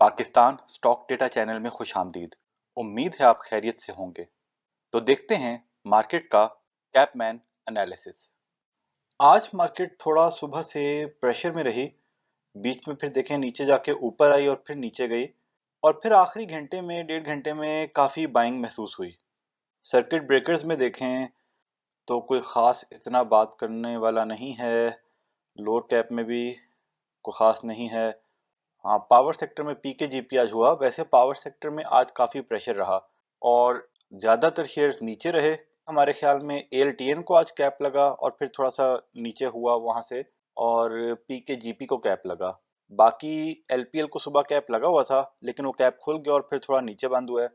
Pakistan stock data channel में खुशामदीद। उम्मीद है आप खैरियत से होंगे। तो देखते हैं मार्केट का कैपमैन एनालिसिस। आज मार्केट थोड़ा सुबह से प्रेशर में रही, बीच में फिर देखें नीचे जाके ऊपर आई और फिर नीचे गई और फिर आखिरी घंटे में डेढ़ घंटे में काफ़ी बाइंग महसूस हुई। सर्किट ब्रेकर्स में देखें तो कोई ख़ास इतना बात करने वाला नहीं है, लोअर कैप में भी कोई ख़ास नहीं है। हाँ, पावर सेक्टर में पीकेजीपी आज हुआ। वैसे पावर सेक्टर में आज काफ़ी प्रेशर रहा और ज़्यादातर शेयर्स नीचे रहे। हमारे ख्याल में एएलटीएन को आज कैप लगा और फिर थोड़ा सा नीचे हुआ वहाँ से, और पीकेजीपी को कैप लगा। बाकी एलपीएल को सुबह कैप लगा हुआ था लेकिन वो कैप खुल गया और फिर थोड़ा नीचे बंद हुआ है,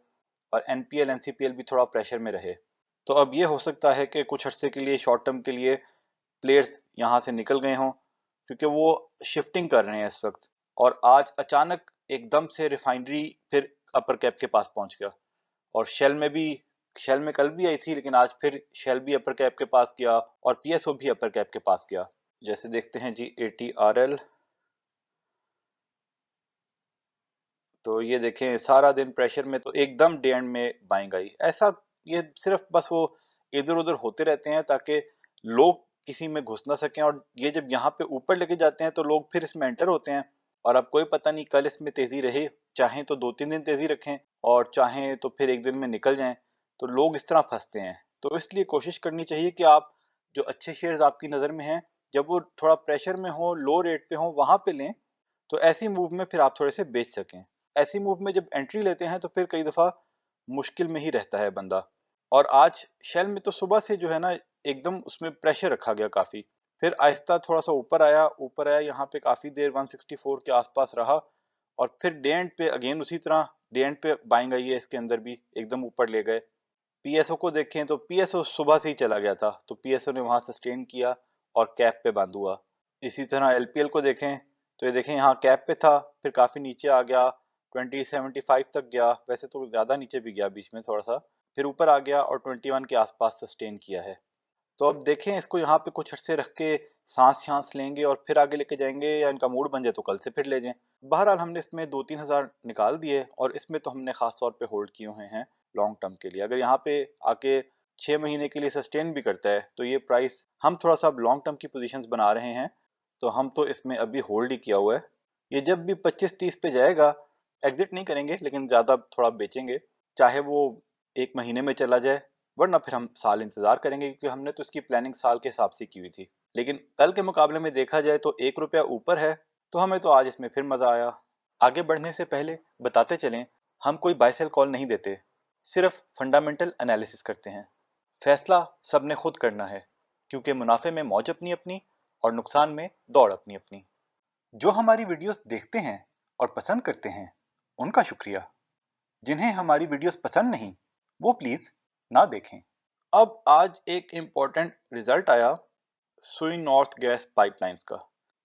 और एनपीएल एनसीपीएल भी थोड़ा प्रेशर में रहे। तो अब ये हो सकता है कि कुछ अर्से के लिए, शॉर्ट टर्म के लिए, प्लेयर्स यहाँ से निकल गए हों क्योंकि वो शिफ्टिंग कर रहे हैं इस वक्त। और आज अचानक एकदम से रिफाइनरी फिर अपर कैप के पास पहुंच गया, और शेल में कल भी आई थी लेकिन आज फिर शेल भी अपर कैप के पास गया और पीएसओ भी अपर कैप के पास गया। जैसे देखते हैं जी एटीआरएल, तो ये देखें सारा दिन प्रेशर में, तो एकदम डे एंड में बाइंग आई। ऐसा ये सिर्फ बस वो इधर उधर होते रहते हैं ताकि लोग किसी में घुस ना सकें, और ये जब यहाँ पे ऊपर लेके जाते हैं तो लोग फिर इसमें एंटर होते हैं। और अब कोई पता नहीं कल इसमें तेजी रहे, चाहें तो 2-3 दिन तेजी रखें और चाहें तो फिर एक दिन में निकल जाएं, तो लोग इस तरह फंसते हैं। तो इसलिए कोशिश करनी चाहिए कि आप जो अच्छे शेयर्स आपकी नज़र में हैं, जब वो थोड़ा प्रेशर में हो, लो रेट पे हो, वहां पे लें, तो ऐसी मूव में फिर आप थोड़े से बेच सकें। ऐसी मूव में जब एंट्री लेते हैं तो फिर कई दफ़ा मुश्किल में ही रहता है बंदा। और आज शेल में तो सुबह से जो है ना एकदम उसमें प्रेशर रखा गया काफ़ी, फिर आहिस्ता थोड़ा सा ऊपर आया यहाँ पे काफ़ी देर 164 के आसपास रहा, और फिर डे एंड पे अगेन उसी तरह डे एंड पे बाइंग आई है, इसके अंदर भी एकदम ऊपर ले गए। पीएसओ को देखें तो पीएसओ सुबह से ही चला गया था, तो पीएसओ ने वहां सस्टेन किया और कैप पे बंद हुआ। इसी तरह एलपीएल को देखें तो ये देखें यहाँ कैप पे था, फिर काफ़ी नीचे आ गया, 2075 तक गया, वैसे तो ज़्यादा नीचे भी गया बीच में थोड़ा सा, फिर ऊपर आ गया और 21 के आसपास सस्टेन किया है। तो अब देखें इसको यहाँ पे कुछ अर्से रख के सांस लेंगे और फिर आगे लेके जाएंगे, या इनका मूड बन जाए तो कल से फिर ले जाएं। बहरहाल हमने इसमें 2-3 हज़ार निकाल दिए और इसमें तो हमने खास तौर पे होल्ड किए हुए हैं लॉन्ग टर्म के लिए। अगर यहाँ पे आके 6 महीने के लिए सस्टेन भी करता है तो ये प्राइस, हम थोड़ा सा अब लॉन्ग टर्म की पोजीशंस बना रहे हैं, तो हम तो इसमें अभी होल्ड ही किया हुआ है। ये जब भी 25-30 पे जाएगा एग्जिट नहीं करेंगे, लेकिन ज़्यादा थोड़ा बेचेंगे, चाहे वो 1 महीने में चला जाए, वरना फिर हम साल इंतजार करेंगे क्योंकि हमने तो इसकी प्लानिंग साल के हिसाब से की हुई थी। लेकिन कल के मुकाबले में देखा जाए तो 1 रुपया ऊपर है, तो हमें तो आज इसमें फिर मजा आया। आगे बढ़ने से पहले बताते चलें, हम कोई बाय सेल कॉल नहीं देते, सिर्फ फंडामेंटल एनालिसिस करते हैं। फैसला सबने खुद करना है क्योंकि मुनाफे में मौज अपनी अपनी और नुकसान में दौड़ अपनी अपनी। जो हमारी वीडियोस देखते हैं और पसंद करते हैं उनका शुक्रिया। जिन्हें हमारी वीडियोस पसंद नहीं वो प्लीज ना देखें। अब आज एक इम्पोर्टेंट रिजल्ट आया सुई नॉर्थ गैस पाइपलाइंस का।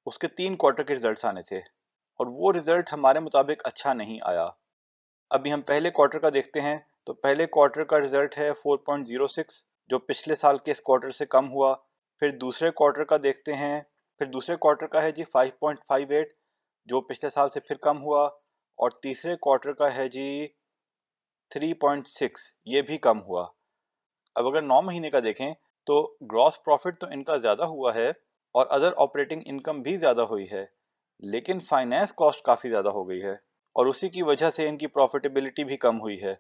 उसके 3 क्वार्टर के रिजल्ट्स आने थे और वो रिजल्ट हमारे मुताबिक अच्छा नहीं आया। अभी हम पहले क्वार्टर का देखते हैं, तो पहले क्वार्टर का रिजल्ट है 4.06, जो पिछले साल के इस क्वार्टर से कम हुआ। फिर दूसरे क्वार्टर का देखते हैं, फिर दूसरे क्वार्टर का है जी 5.58, जो पिछले साल से फिर कम हुआ। और तीसरे क्वार्टर का है जी 3.6, ये भी कम हुआ। अब अगर 9 महीने का देखें तो ग्रॉस प्रॉफिट तो इनका ज़्यादा हुआ है और अदर ऑपरेटिंग इनकम भी ज़्यादा हुई है, लेकिन फाइनेंस कॉस्ट काफ़ी ज़्यादा हो गई है और उसी की वजह से इनकी प्रॉफिटेबिलिटी भी कम हुई है।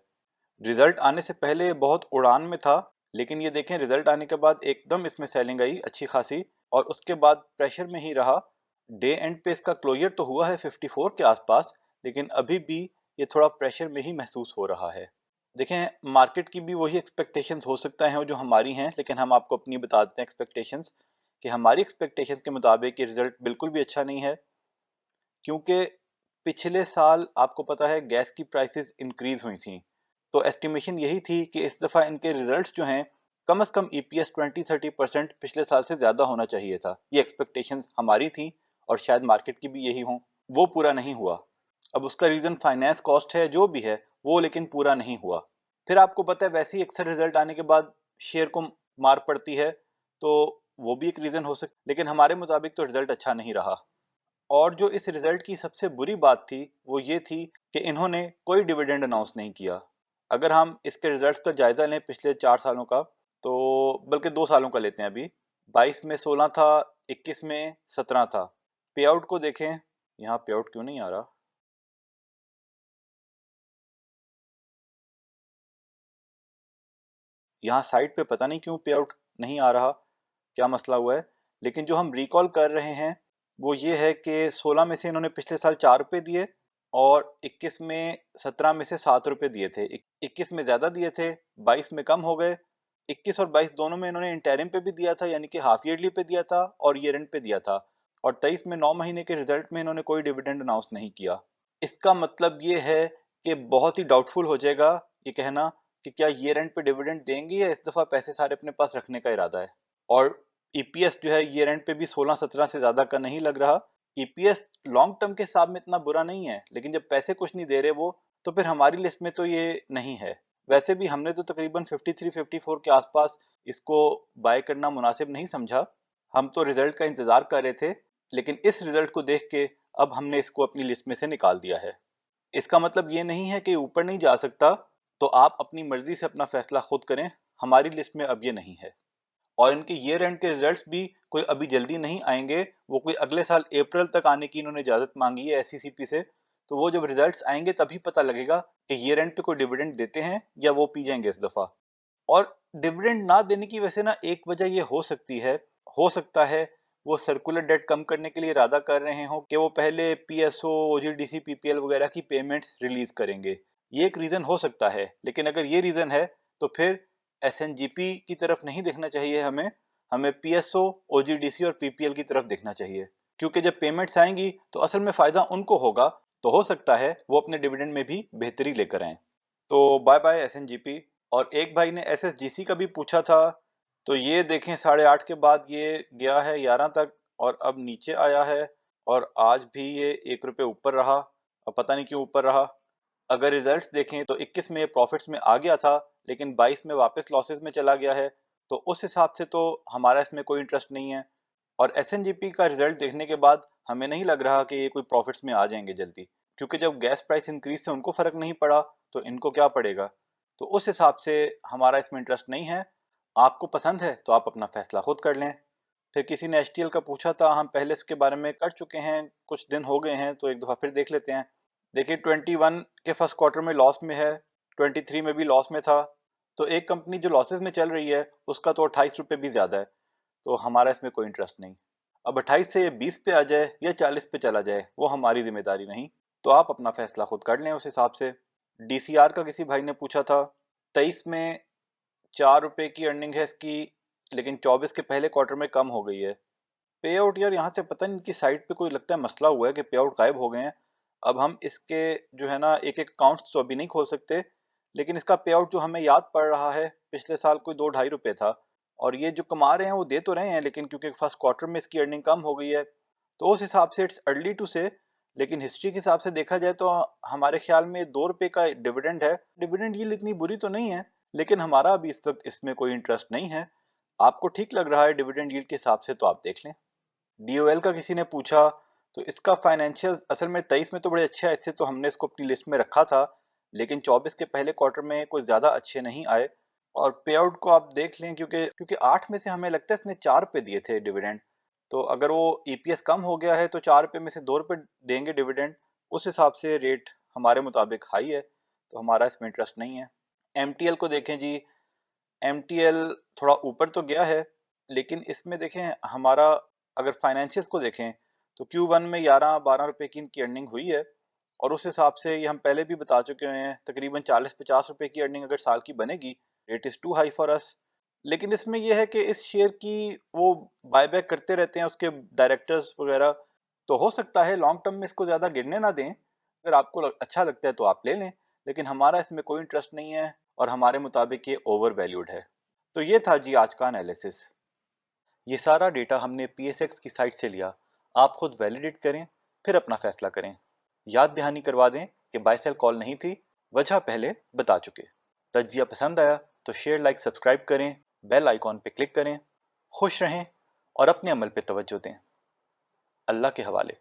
रिजल्ट आने से पहले बहुत उड़ान में था, लेकिन ये देखें रिजल्ट आने के बाद एकदम इसमें सेलिंग आई अच्छी खासी, और उसके बाद प्रेशर में ही रहा। डे एंड पे इसका क्लोजर तो हुआ है 54 के आसपास, लेकिन अभी भी ये थोड़ा प्रेशर में ही महसूस हो रहा है। देखें मार्केट की भी वही एक्सपेक्टेशंस हो सकता है जो हमारी हैं, लेकिन हम आपको अपनी बताते हैं एक्सपेक्टेशंस, कि हमारी एक्सपेक्टेशंस के मुताबिक ये रिजल्ट बिल्कुल भी अच्छा नहीं है, क्योंकि पिछले साल आपको पता है गैस की प्राइसेस इंक्रीज हुई थी, तो एस्टिमेशन यही थी कि इस दफ़ा इनके रिजल्ट्स जो हैं कम से कम ईपीएस 20-30% पिछले साल से ज़्यादा होना चाहिए था। ये एक्सपेक्टेशंस हमारी थी और शायद मार्केट की भी यही हों, वो पूरा नहीं हुआ। अब उसका रीज़न फाइनेंस कॉस्ट है जो भी है वो, लेकिन पूरा नहीं हुआ। फिर आपको पता है वैसे ही अक्सर रिजल्ट आने के बाद शेयर को मार पड़ती है, तो वो भी एक रीज़न हो सकता, लेकिन हमारे मुताबिक तो रिजल्ट अच्छा नहीं रहा। और जो इस रिजल्ट की सबसे बुरी बात थी वो ये थी कि इन्होंने कोई डिविडेंड अनाउंस नहीं किया। अगर हम इसके रिजल्ट्स का जायजा लें पिछले 4 सालों का, तो बल्कि 2 सालों का लेते हैं अभी, 22 में 16 था, 21 में 17 था। पे आउट को देखें, यहाँ पे आउट क्यों नहीं आ रहा, यहाँ साइट पे पता नहीं क्यों पे आउट नहीं आ रहा, क्या मसला हुआ है। लेकिन जो हम रिकॉल कर रहे हैं वो ये है कि 16 में से इन्होंने पिछले साल 4 रुपए दिए और 21 में 17 में से 7 रुपए दिए थे। 21 में ज्यादा दिए थे, 22 में कम हो गए। 21 और 22 दोनों में इन्होंने इंटरिम पे भी दिया था, यानी कि हाफ ईयरली पे दिया था और ईयर एंड पे दिया था। और 23 में 9 महीने के रिजल्ट में इन्होंने कोई डिविडेंड अनाउंस नहीं किया। इसका मतलब ये है कि बहुत ही डाउटफुल हो जाएगा ये कहना कि क्या ईयर एंड पे डिविडेंड देंगे या इस दफा पैसे सारे अपने पास रखने का इरादा है। और ईपीएस जो है ईयर एंड पे भी 16-17 से ज्यादा का नहीं लग रहा। ईपीएस लॉन्ग टर्म के हिसाब में इतना बुरा नहीं है, लेकिन जब पैसे कुछ नहीं दे रहे वो, तो फिर हमारी लिस्ट में तो ये नहीं है। वैसे भी हमने तो तकरीबन 53-54 के आसपास इसको बाय करना मुनासिब नहीं समझा। हम तो रिजल्ट का इंतजार कर रहे थे, लेकिन इस रिजल्ट को देख के अब हमने इसको अपनी लिस्ट में से निकाल दिया है। इसका मतलब ये नहीं है कि ऊपर नहीं जा सकता, तो आप अपनी मर्जी से अपना फैसला खुद करें। हमारी लिस्ट में अब ये नहीं है। और इनके ईयर एंड के रिजल्ट्स भी कोई अभी जल्दी नहीं आएंगे, वो कोई अगले साल अप्रैल तक आने की इन्होंने इजाजत मांगी है एससीसीपी से। तो वो जब रिजल्ट्स आएंगे तभी पता लगेगा कि ईयर एंड पे कोई डिविडेंड देते हैं या वो पी जाएंगे इस दफा। और डिविडेंड ना देने की वैसे ना एक वजह ये हो सकती है, हो सकता है वो सर्कुलर डेट कम करने के लिए इरादा कर रहे हो कि वो पहले पीएसओ, ओजीडीसी, पीपीएल वगैरह की पेमेंट्स रिलीज करेंगे। ये एक रीजन हो सकता है, लेकिन अगर ये रीजन है तो फिर एसएनजीपी की तरफ नहीं देखना चाहिए हमें, हमें पीएसओ, ओजीडीसी और पीपीएल की तरफ देखना चाहिए। क्योंकि जब पेमेंट्स आएंगी तो असल में फायदा उनको होगा, तो हो सकता है वो अपने डिविडेंड में भी बेहतरी लेकर आए। तो बाय बाय एसएनजीपी। और एक भाई ने एसएसजीसी का भी पूछा था, तो ये देखें 8:30 के बाद ये गया है 11 तक और अब नीचे आया है, और आज भी ये 1 रुपये ऊपर रहा। अब पता नहीं क्यों ऊपर रहा। अगर रिजल्ट्स देखें तो 21 में प्रॉफिट्स में आ गया था, लेकिन 22 में वापस लॉसेस में चला गया है। तो उस हिसाब से तो हमारा इसमें कोई इंटरेस्ट नहीं है। और एसएनजीपी का रिजल्ट देखने के बाद हमें नहीं लग रहा कि ये कोई प्रॉफिट्स में आ जाएंगे जल्दी, क्योंकि जब गैस प्राइस इंक्रीज से उनको फर्क नहीं पड़ा तो इनको क्या पड़ेगा। तो उस हिसाब से हमारा इसमें इंटरेस्ट नहीं है। आपको पसंद है तो आप अपना फैसला खुद कर लें। फिर किसी ने एचटीएल का पूछा था, हम पहले इसके बारे में कर चुके हैं, कुछ दिन हो गए हैं, तो एक दफ़ा फिर देख लेते हैं। देखिए 21 के फर्स्ट क्वार्टर में लॉस में है, 23 में भी लॉस में था। तो एक कंपनी जो लॉसेस में चल रही है उसका तो 28 रुपये भी ज़्यादा है। तो हमारा इसमें कोई इंटरेस्ट नहीं। अब 28 से ये 20 पे आ जाए या 40 पे चला जाए वो हमारी जिम्मेदारी नहीं। तो आप अपना फैसला खुद कर लें उस हिसाब से। डीसीआर का किसी भाई ने पूछा था, 23 में 4 रुपए की अर्निंग है इसकी, लेकिन 24 के पहले क्वार्टर में कम हो गई है। पे आउट यार यहाँ से पता नहीं इनकी साइट पे कोई लगता है मसला हुआ है कि पे आउट गायब हो गए हैं। अब हम इसके जो है ना एक एक अकाउंट्स तो अभी नहीं खोल सकते, लेकिन इसका पे आउट जो हमें याद पड़ रहा है पिछले साल कोई 2-2.5 रुपए था। और ये जो कमा रहे हैं वो दे तो रहे हैं, लेकिन क्योंकि फर्स्ट क्वार्टर में इसकी अर्निंग कम हो गई है, तो उस हिसाब से इट्स अर्ली टू से। लेकिन हिस्ट्री के हिसाब से देखा जाए तो हमारे ख्याल में 2 रुपए का डिविडेंड है। डिविडेंड यील्ड इतनी बुरी तो नहीं है, लेकिन हमारा अभी इस वक्त इसमें कोई इंटरेस्ट नहीं है। आपको ठीक लग रहा है डिविडेंड यील्ड के हिसाब से तो आप देख लें। डीओएल का किसी ने पूछा, तो इसका फाइनेंशियल असल में 23 में तो बड़े अच्छे आए थे, तो हमने इसको अपनी लिस्ट में रखा था। लेकिन 24 के पहले क्वार्टर में कुछ ज़्यादा अच्छे नहीं आए। और पे आउट को आप देख लें, क्योंकि क्योंकि 8 में से हमें लगता है इसने 4 रुपये दिए थे डिविडेंड। तो अगर वो ईपीएस कम हो गया है तो 4 रुपये में से 2 रुपये देंगे डिविडेंड, उस हिसाब से रेट हमारे मुताबिक हाई है। तो हमारा इसमें इंटरेस्ट नहीं है। एमटीएल को देखें जी, एमटीएल थोड़ा ऊपर तो गया है, लेकिन इसमें देखें हमारा, अगर फाइनेंशियल्स को देखें तो Q1 में 11-12 रुपए की इनकी अर्निंग हुई है। और उस हिसाब से ये हम पहले भी बता चुके हैं, तकरीबन 40-50 रुपए की अर्निंग अगर साल की बनेगी, rate is too high for us. लेकिन इसमें यह है कि इस शेयर की वो बायबैक करते रहते हैं उसके डायरेक्टर्स वगैरह। तो हो सकता है लॉन्ग टर्म में इसको ज़्यादा गिरने ना दें। अगर आपको अच्छा लगता है तो आप ले लें, लेकिन हमारा इसमें कोई इंटरेस्ट नहीं है और हमारे मुताबिक ये ओवर वैल्यूड है। तो ये था जी आज का एनालिसिस। ये सारा डेटा हमने पीएसएक्स की साइट से लिया। आप खुद वैलिडेट करें, फिर अपना फैसला करें। याद दहानी करवा दें कि बाय सेल कॉल नहीं थी, वजह पहले बता चुके। तज्जिया पसंद आया तो शेयर, लाइक, सब्सक्राइब करें, बेल आइकॉन पे क्लिक करें। खुश रहें और अपने अमल पे तवज्जो दें। अल्लाह के हवाले।